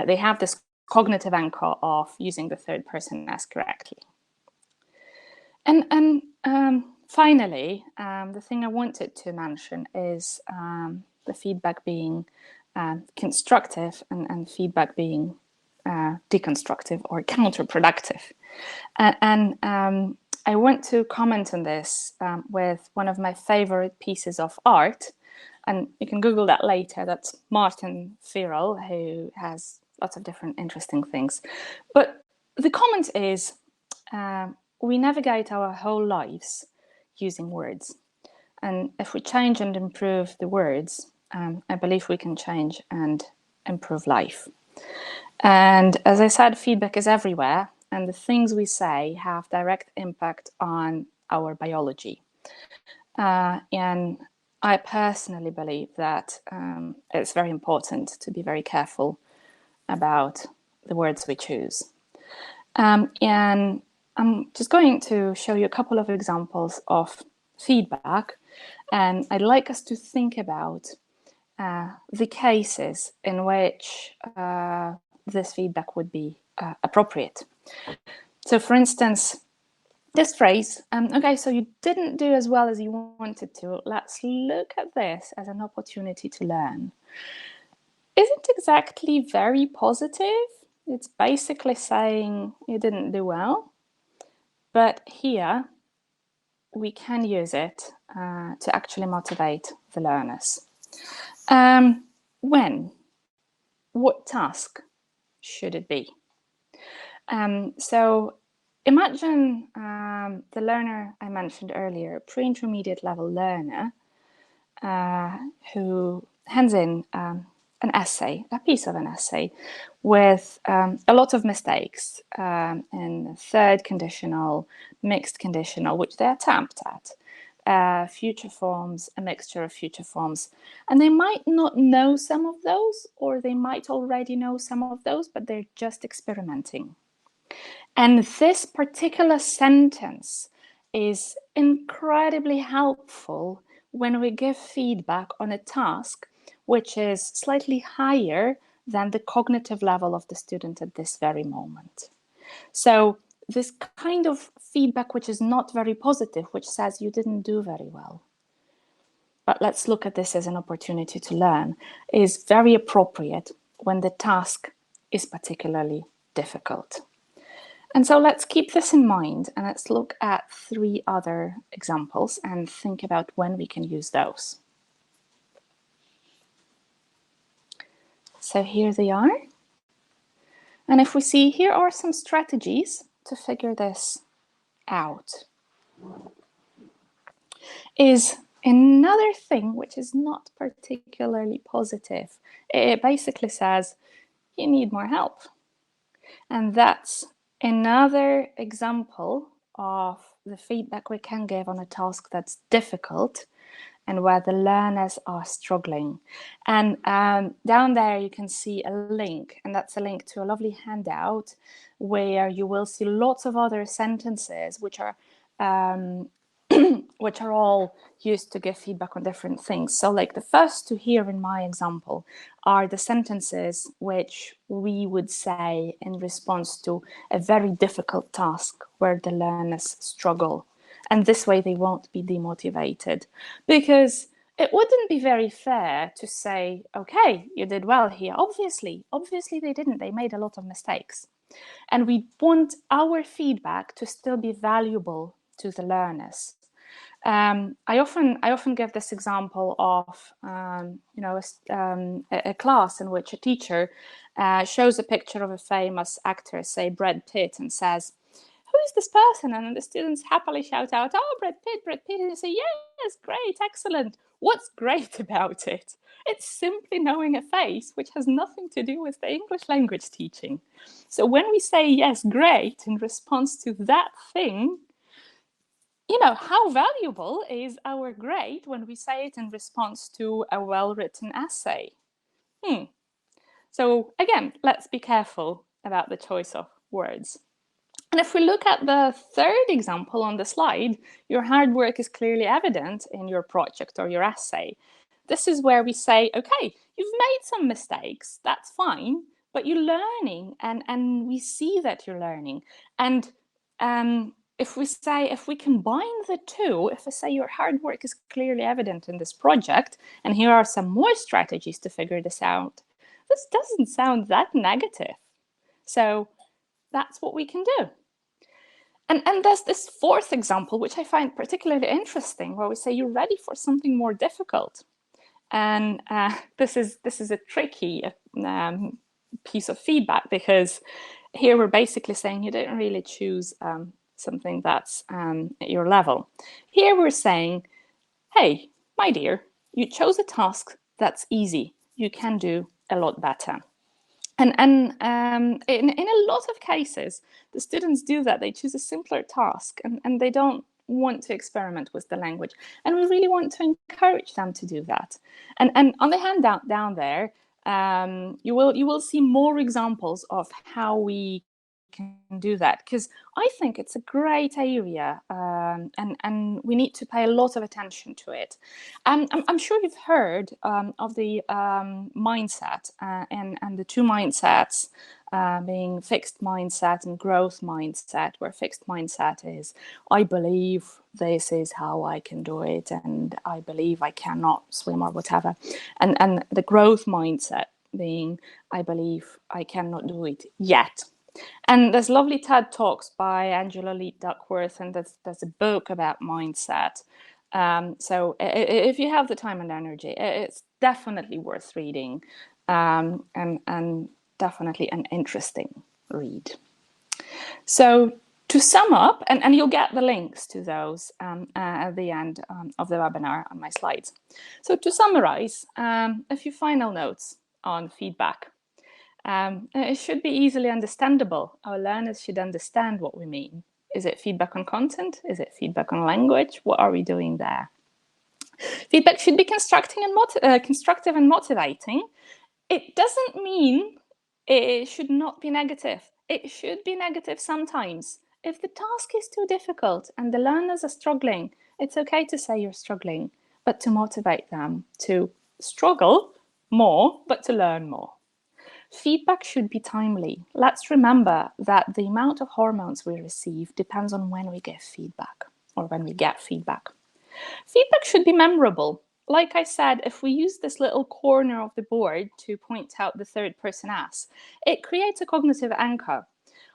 they have this cognitive anchor of using the third person S correctly. And finally, the thing I wanted to mention is the feedback being constructive and feedback being deconstructive or counterproductive. And I want to comment on this with one of my favorite pieces of art, and you can Google that later. That's Martin Firel, who has lots of different interesting things. But the comment is, we navigate our whole lives using words. And if we change and improve the words, I believe we can change and improve life. And as I said, feedback is everywhere, and the things we say have direct impact on our biology. And I personally believe that it's very important to be very careful about the words we choose. And I'm just going to show you a couple of examples of feedback, and I'd like us to think about the cases in which this feedback would be appropriate. So for instance, this phrase, okay, so you didn't do as well as you wanted to. Let's look at this as an opportunity to learn. Isn't exactly very positive. It's basically saying you didn't do well. But here, we can use it to actually motivate the learners. When? What task should it be? So imagine the learner I mentioned earlier, pre-intermediate level learner, who hands in an essay, a piece of an essay, with a lot of mistakes in third conditional, mixed conditional, which they attempt at, future forms, a mixture of future forms. And they might not know some of those, or they might already know some of those, but they're just experimenting. And this particular sentence is incredibly helpful when we give feedback on a task which is slightly higher than the cognitive level of the student at this very moment. So this kind of feedback which is not very positive, which says you didn't do very well, but let's look at this as an opportunity to learn, is very appropriate when the task is particularly difficult. And so let's keep this in mind, and let's look at 3 other examples and think about when we can use those. So here they are. And if we see, here are some strategies to figure this out. Is another thing which is not particularly positive. It basically says, you need more help. And that's another example of the feedback we can give on a task that's difficult and where the learners are struggling. And down there you can see a link, and that's a link to a lovely handout where you will see lots of other sentences which are which are all used to give feedback on different things. So like the first two here in my example are the sentences which we would say in response to a very difficult task where the learners struggle. And this way they won't be demotivated, because it wouldn't be very fair to say, okay, you did well here. Obviously they didn't. They made a lot of mistakes. And we want our feedback to still be valuable to the learners. I often give this example of a class in which a teacher shows a picture of a famous actor, say Brad Pitt, and says, "Who is this person?" And the students happily shout out, "Oh, Brad Pitt, Brad Pitt!" And they say, "Yes, great, excellent." What's great about it? It's simply knowing a face, which has nothing to do with the English language teaching. So when we say yes, great, in response to that thing, how valuable is our grade when we say it in response to a well-written essay? So again, let's be careful about the choice of words. And if we look at the third example on the slide, your hard work is clearly evident in your project or your essay. This is where we say, okay, you've made some mistakes, that's fine, but you're learning, and we see that you're learning. And if we combine the two, if I say your hard work is clearly evident in this project, and here are some more strategies to figure this out, this doesn't sound that negative. So that's what we can do. And there's this fourth example, which I find particularly interesting, where we say you're ready for something more difficult. And this is a tricky piece of feedback, because here we're basically saying you didn't really choose something that's at your level. Here we're saying, hey, my dear, you chose a task that's easy. You can do a lot better. And in a lot of cases, the students do that. They choose a simpler task, and they don't want to experiment with the language. And we really want to encourage them to do that. And on the handout down there, you will see more examples of how we can do that, because I think it's a great area, and we need to pay a lot of attention to it. I'm sure you've heard of the mindset and the two mindsets, being fixed mindset and growth mindset, where fixed mindset is, I believe this is how I can do it, and I believe I cannot swim or whatever. And the growth mindset being, I believe I cannot do it yet. And there's lovely TED Talks by Angela Lee Duckworth, and there's a book about mindset. So if you have the time and energy, it's definitely worth reading, and definitely an interesting read. So to sum up, and you'll get the links to those at the end of the webinar on my slides. So to summarize, a few final notes on feedback. It should be easily understandable. Our learners should understand what we mean. Is it feedback on content? Is it feedback on language? What are we doing there? Feedback should be constructive and motivating. It doesn't mean it should not be negative. It should be negative sometimes. If the task is too difficult and the learners are struggling, it's okay to say you're struggling, but to motivate them to struggle more, but to learn more. Feedback should be timely. Let's remember that the amount of hormones we receive depends on when we give feedback, or when we get feedback. Feedback should be memorable. Like I said, if we use this little corner of the board to point out the third person as, it creates a cognitive anchor.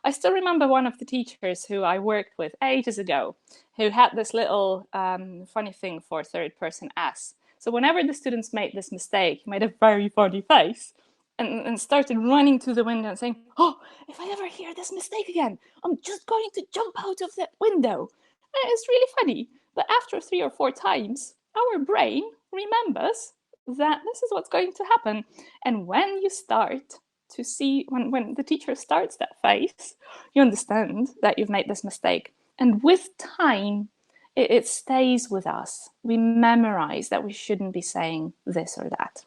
I still remember one of the teachers who I worked with ages ago, who had this little funny thing for third person as. So whenever the students made this mistake, he made a very funny face. and started running to the window and saying, oh, if I ever hear this mistake again, I'm just going to jump out of that window. And it's really funny. But after 3 or 4 times, our brain remembers that this is what's going to happen. And when you start to see, when the teacher starts that phase, you understand that you've made this mistake. And with time, it stays with us. We memorize that we shouldn't be saying this or that.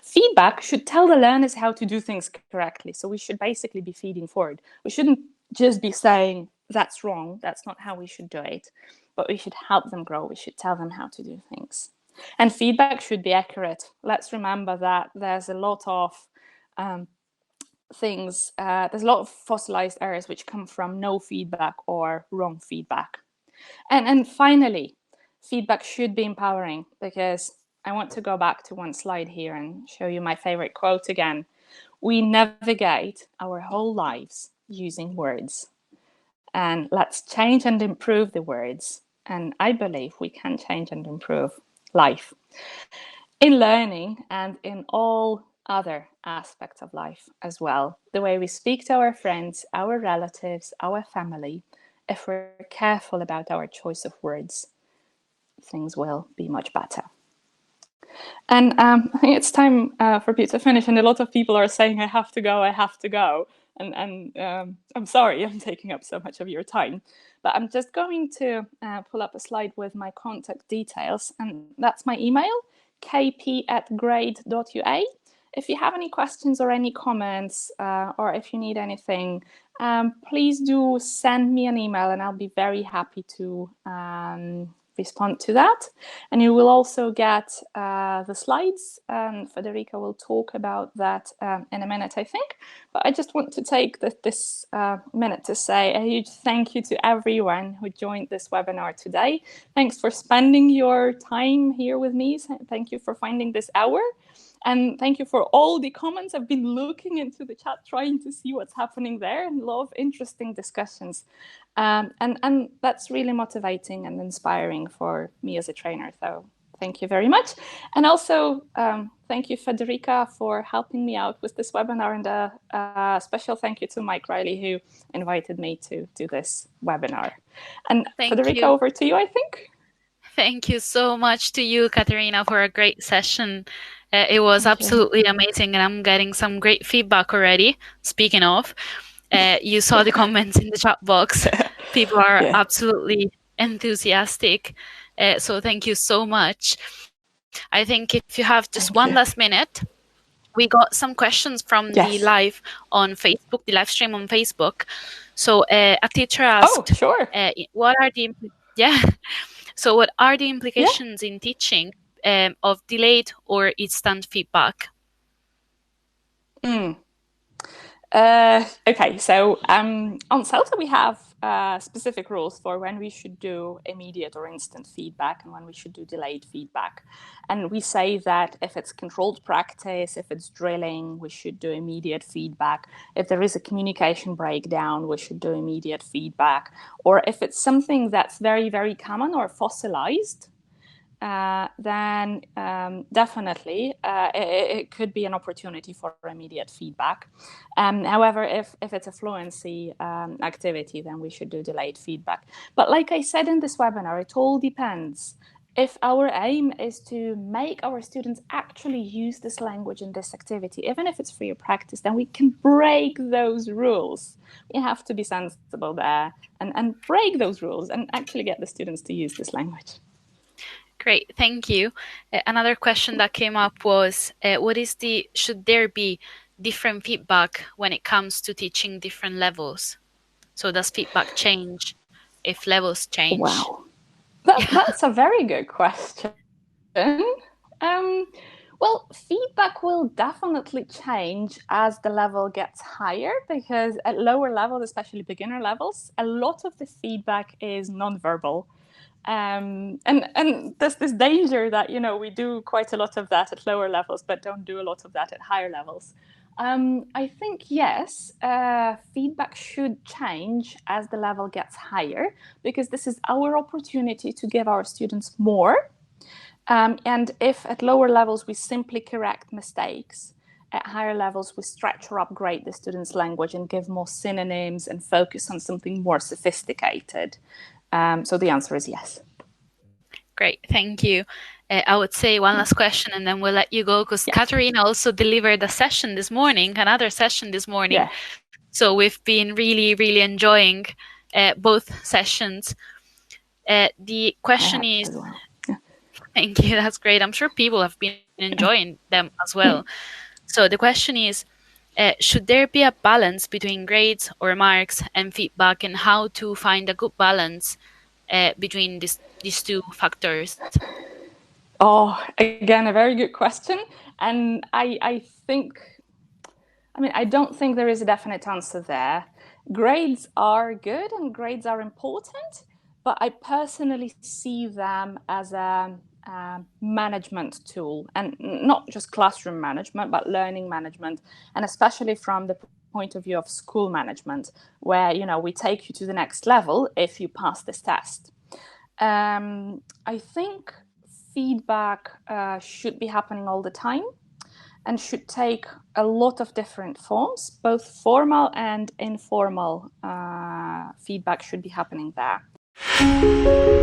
Feedback should tell the learners how to do things correctly. So we should basically be feeding forward. We shouldn't just be saying, that's wrong, that's not how we should do it. But we should help them grow. We should tell them how to do things. And feedback should be accurate. Let's remember that there's a lot of things, there's a lot of fossilized errors which come from no feedback or wrong feedback. And finally, feedback should be empowering, because I want to go back to one slide here and show you my favorite quote again. We navigate our whole lives using words. And let's change and improve the words. And I believe we can change and improve life in learning and in all other aspects of life as well. The way we speak to our friends, our relatives, our family, if we're careful about our choice of words, things will be much better. And I think it's time for me to finish. And a lot of people are saying, I have to go, I have to go. And I'm sorry I'm taking up so much of your time. But I'm just going to pull up a slide with my contact details. And that's my email, kp@grade.ua. If you have any questions or any comments, or if you need anything, please do send me an email and I'll be very happy to respond to that. And you will also get the slides, and Federica will talk about that in a minute, I think. But I just want to take this minute to say a huge thank you to everyone who joined this webinar today. Thanks for spending your time here with me. Thank you for finding this hour. And thank you for all the comments. I've been looking into the chat, trying to see what's happening there, and a lot of interesting discussions. And that's really motivating and inspiring for me as a trainer. So thank you very much. And also, thank you, Federica, for helping me out with this webinar. And a special thank you to Mike Riley, who invited me to do this webinar. And Thank Federica, you. over to you, I think. Thank you so much to you, Kateryna, for a great session. It was Thank you. absolutely amazing, and I'm getting some great feedback already. Speaking of, you saw the comments in the chat box. People are Yeah. absolutely enthusiastic. So thank you so much. I think if you have just Thank one you. last minute, we got some questions from the Yes. live on Facebook, the live stream on Facebook. So a teacher asked, Oh, sure. what are the So what are the Yeah. implications in teaching of delayed or instant feedback? Okay, so on CELTA we have specific rules for when we should do immediate or instant feedback and when we should do delayed feedback. And we say that if it's controlled practice, if it's drilling, we should do immediate feedback. If there is a communication breakdown, we should do immediate feedback. Or if it's something that's very, very common or fossilized, then definitely it could be an opportunity for immediate feedback. However, if it's a fluency activity, then we should do delayed feedback. But like I said in this webinar, it all depends. If our aim is to make our students actually use this language in this activity, even if it's for your practice, then we can break those rules. We have to be sensible there and break those rules and actually get the students to use this language. Great, thank you. Another question that came up was, should there be different feedback when it comes to teaching different levels? So does feedback change if levels change? Wow. That's a very good question. Well, feedback will definitely change as the level gets higher, because at lower levels, especially beginner levels, a lot of the feedback is nonverbal. And there's this danger that, we do quite a lot of that at lower levels, but don't do a lot of that at higher levels. I think, yes, feedback should change as the level gets higher, because this is our opportunity to give our students more. And if at lower levels we simply correct mistakes, at higher levels, we stretch or upgrade the student's language and give more synonyms and focus on something more sophisticated. So the answer is yes. Great, thank you. I would say one last question and then we'll let you go because Yeah, Kateryna also delivered a session this morning, another session this morning. yeah, So we've been really, really enjoying both sessions. The I question have is, as well. thank you, that's great. I'm sure people have been enjoying them as well. So the question is, should there be a balance between grades or marks and feedback, and how to find a good balance between these two factors? Oh, again, a very good question. And I think, I mean, I don't think there is a definite answer there. Grades are good and grades are important, but I personally see them as a management tool, and not just classroom management, but learning management, and especially from the point of view of school management, where we take you to the next level if you pass this test. I think feedback should be happening all the time and should take a lot of different forms, both formal and informal feedback should be happening there.